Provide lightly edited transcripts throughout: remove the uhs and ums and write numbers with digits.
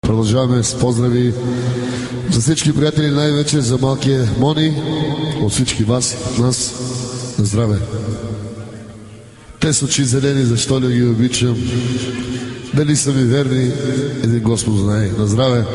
Продължаваме с поздрави за всички приятели, най-вече за малкия Мони, от всички вас, нас, на здраве. Те са очи зелени, защо ли ги обичам? Дали са ми верни? Един Господ знае. На здраве!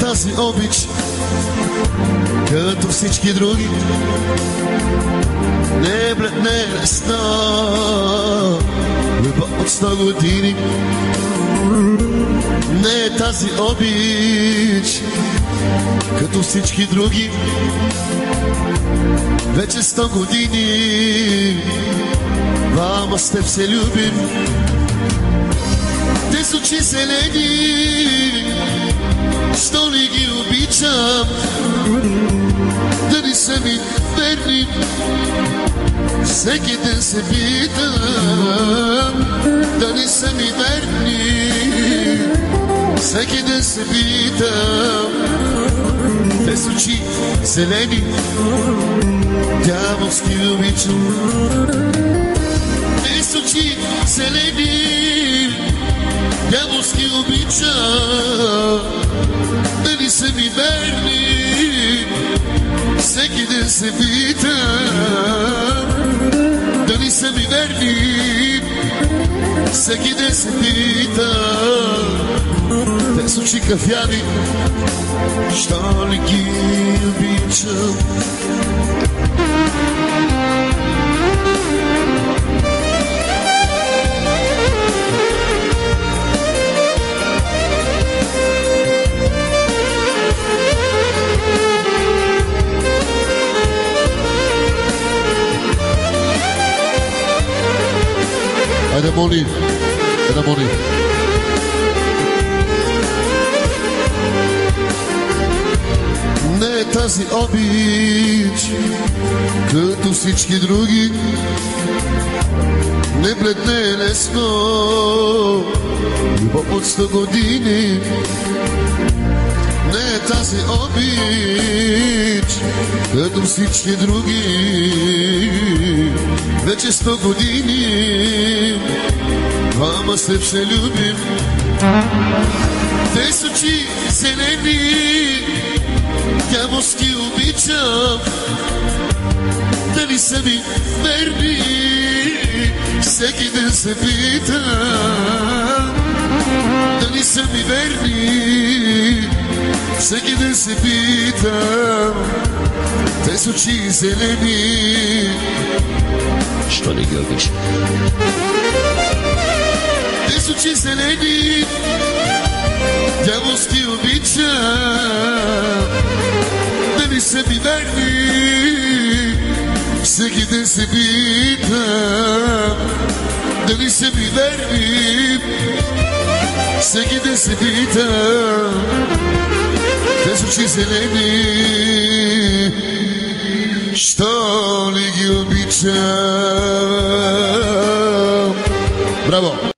Тази обич, като всички други, не бледне лесна, любов от 100 години. Не е тази обич, като всички други, вече 100 години, двама с теб се любим. Те с очи зелени, що ли ги обичам, дали са ми верни, всеки ден се питам, дали са ми верни, всеки ден се питам. Те с очи зелени, дяволски обичам. Те с очи зелени, дяволски обичам. Дали са ми верни, всеки ден се питам. Дали са ми верни, всеки ден се питам. Те с очи кафяни, що ли ги обичам? Айде, Мони, айде, Мони. Не е тази обич, като всички други, не бледне лесно, любов от 100 години. Не е тази обич, като всички други, вече 100 години, двама с теб се любим. Те с очи зелени, дяволски обичам. Дали са ми верни, всеки ден се питам. Дали са ми верни, всеки ден се питам. Те с очи зелени, що ли ги обичам? Те с очи зелени, дяволски обичам. Дали са ми верни, всеки ден се питам. Дали са ми верни, всеки ден се питам. Те с очи зелени, що ли ги обичам? Браво!